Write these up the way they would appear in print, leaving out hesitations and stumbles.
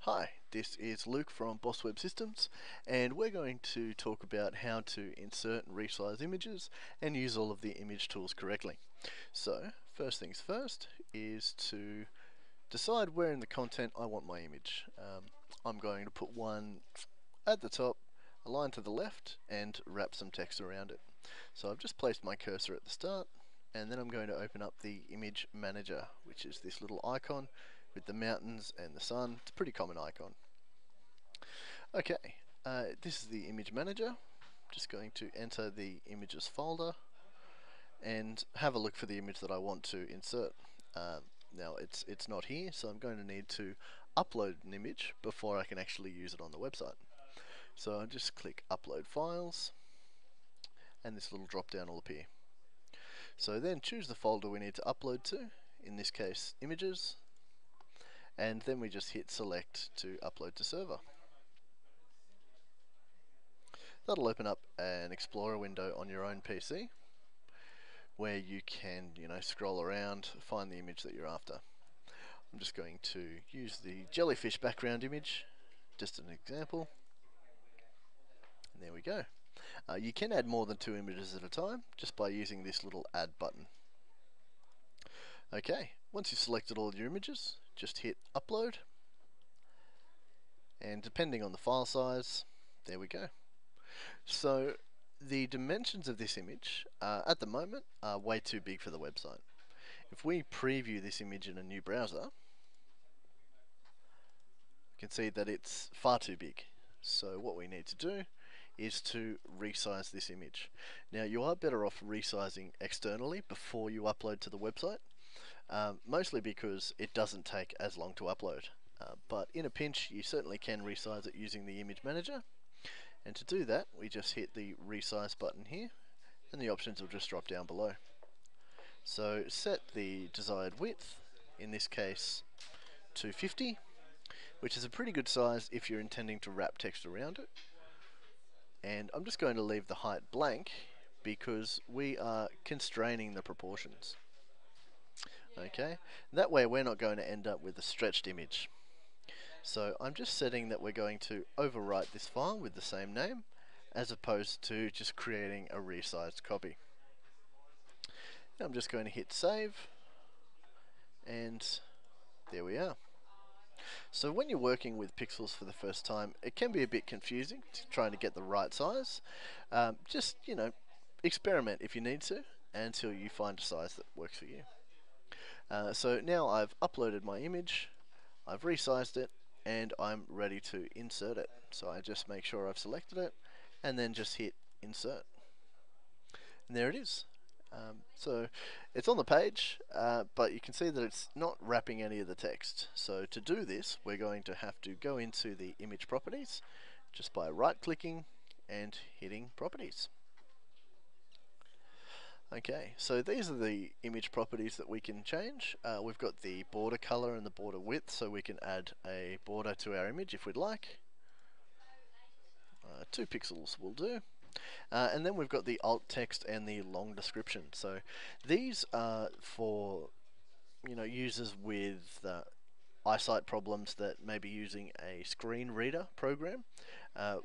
Hi, this is Luke from Boss Web Systems, and we're going to talk about how to insert and resize images and use all of the image tools correctly. So, first things first is to decide where in the content I want my image. I'm going to put one at the top, a line to the left, and wrap some text around it. So I've just placed my cursor at the start, and then I'm going to open up the image manager, which is this little icon with the mountains and the sun. It's a pretty common icon. Okay, this is the image manager. Just going to enter the images folder and have a look for the image that I want to insert. Now it's not here, so I'm going to need to upload an image before I can actually use it on the website. So I just click upload files, and this little drop down will appear. So then choose the folder we need to upload to, in this case images, and then we just hit select to upload to server. That'll open up an Explorer window on your own PC where you can, scroll around, find the image that you're after. I'm just going to use the jellyfish background image, just an example. And there we go. You can add more than 2 images at a time just by using this little add button. Okay, once you've selected all of your images, just hit upload. And depending on the file size, there we go. So the dimensions of this image at the moment are way too big for the website. If we preview this image in a new browser, you can see that it's far too big. So what we need to do is to resize this image. Now you are better off resizing externally before you upload to the website, mostly because it doesn't take as long to upload. But in a pinch you certainly can resize it using the image manager. And to do that, we just hit the resize button here, and the options will just drop down below. So set the desired width, in this case 250, which is a pretty good size if you're intending to wrap text around it. And I'm just going to leave the height blank because we are constraining the proportions. Okay, that way we're not going to end up with a stretched image. So I'm just setting that we're going to overwrite this file with the same name as opposed to just creating a resized copy. Now I'm just going to hit save, and there we are. So when you're working with pixels for the first time, it can be a bit confusing trying to get the right size. Just, experiment if you need to until you find a size that works for you. So now I've uploaded my image, I've resized it, and I'm ready to insert it. So I just make sure I've selected it and then just hit insert. And there it is. So it's on the page, but you can see that it's not wrapping any of the text. So to do this, we're going to have to go into the image properties just by right clicking and hitting properties. Okay, so these are the image properties that we can change. We've got the border color and the border width, so we can add a border to our image if we'd like. 2 pixels will do. And then we've got the alt text and the long description. So these are for users with eyesight problems that may be using a screen reader program,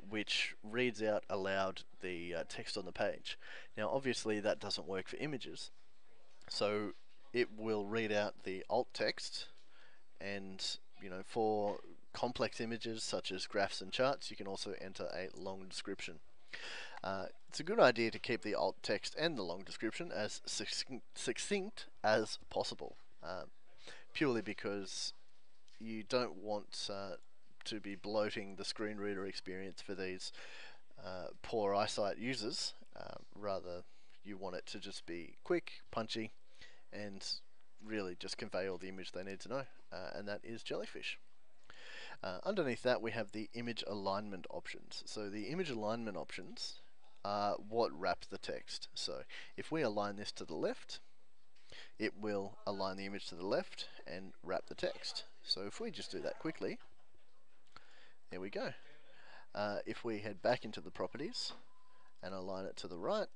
which reads out aloud the text on the page. Now obviously that doesn't work for images, so it will read out the alt text, and for complex images such as graphs and charts you can also enter a long description. It's a good idea to keep the alt text and the long description as succinct as possible, purely because you don't want to be bloating the screen reader experience for these poor eyesight users. Rather, you want it to just be quick, punchy, and really just convey all the image they need to know, and that is jellyfish. Underneath that we have the image alignment options. So the image alignment options are what wraps the text. So if we align this to the left, it will align the image to the left and wrap the text. So if we just do that quickly, there we go. If we head back into the properties and align it to the right,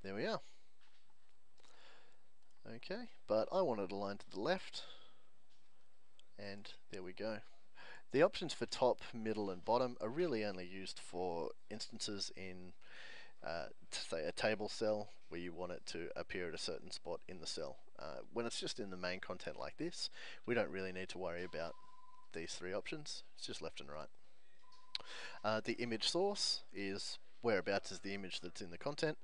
there we are. Okay, but I want it aligned to the left, and there we go. The options for top, middle and bottom are really only used for instances in say a table cell where you want it to appear at a certain spot in the cell. When it's just in the main content like this, we don't really need to worry about these three options. It's just left and right. The image source is whereabouts is the image that's in the content.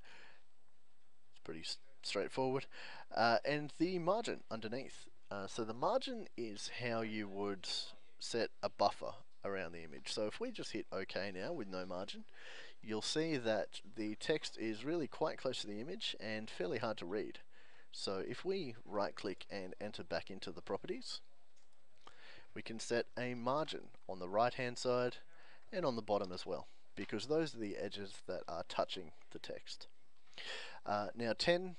It's pretty straightforward. And the margin underneath. So the margin is how you would set a buffer around the image. So if we just hit OK now with no margin, you'll see that the text is really quite close to the image and fairly hard to read. So if we right click and enter back into the properties, we can set a margin on the right hand side and on the bottom as well, because those are the edges that are touching the text. Now 10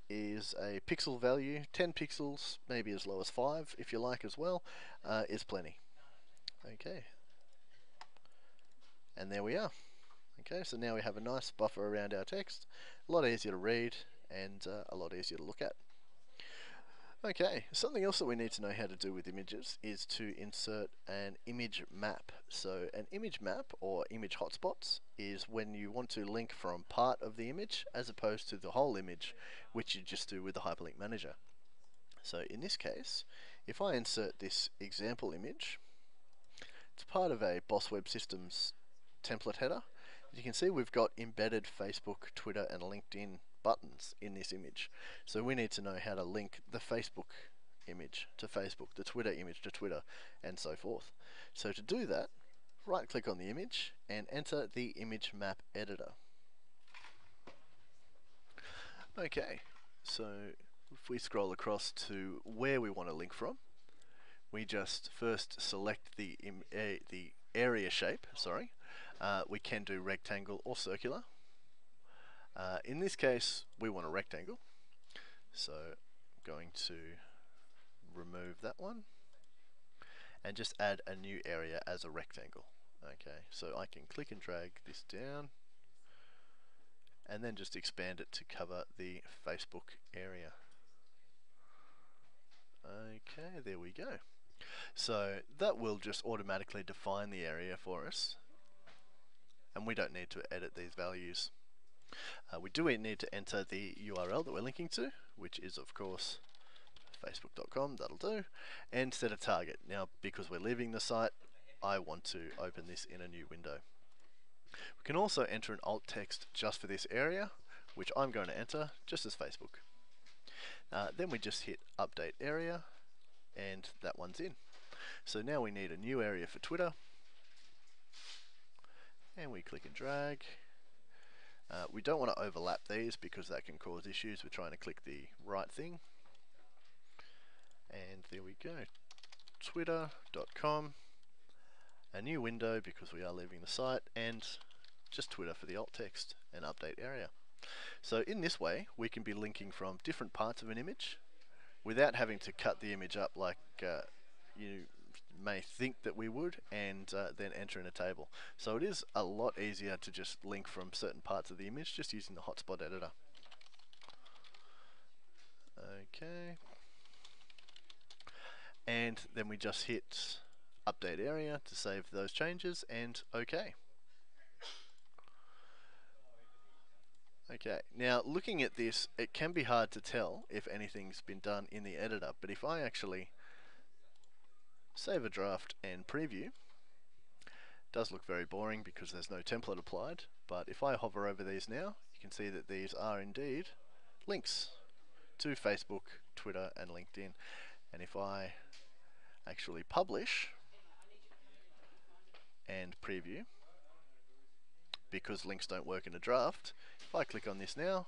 is a pixel value. 10 pixels, maybe as low as 5 if you like as well, is plenty. Okay, and there we are. Okay, so now we have a nice buffer around our text, a lot easier to read and a lot easier to look at. Okay, something else that we need to know how to do with images is to insert an image map. So an image map or image hotspots is when you want to link from part of the image as opposed to the whole image, which you just do with the Hyperlink Manager. So in this case, if I insert this example image, it's part of a Boss Web Systems template header. As you can see, we've got embedded Facebook, Twitter and LinkedIn buttons in this image. So we need to know how to link the Facebook image to Facebook, the Twitter image to Twitter, and so forth. So to do that, right click on the image and enter the image map editor. Okay, so if we scroll across to where we want to link from, we just first select the area shape, we can do rectangle or circular. In this case, we want a rectangle, so I'm going to remove that one and just add a new area as a rectangle. Okay, so I can click and drag this down and then just expand it to cover the Facebook area. Okay, there we go. So that will just automatically define the area for us, and we don't need to edit these values. We do need to enter the URL that we're linking to, which is of course facebook.com, that'll do, and set a target. Now because we're leaving the site, I want to open this in a new window. We can also enter an alt text just for this area, which I'm going to enter just as Facebook. Then we just hit update area and that one's in. So now we need a new area for Twitter, and we click and drag. We don't want to overlap these because that can cause issues. We're trying to click the right thing. And there we go. Twitter.com. A new window because we are leaving the site, and just Twitter for the alt text and update area. So in this way, we can be linking from different parts of an image without having to cut the image up like you may think that we would, and then enter in a table. So it is a lot easier to just link from certain parts of the image just using the hotspot editor. Okay, and then we just hit update area to save those changes, and OK. Okay, now looking at this, it can be hard to tell if anything's been done in the editor, but if I actually save a draft and preview, it does look very boring because there's no template applied, but if I hover over these now, you can see that these are indeed links to Facebook, Twitter and LinkedIn. And if I actually publish and preview, because links don't work in a draft, if I click on this now,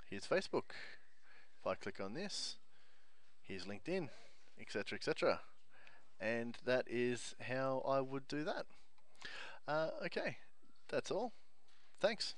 here's Facebook. If I click on this, here's LinkedIn, etc, etc. And that is how I would do that. Okay, that's all. Thanks.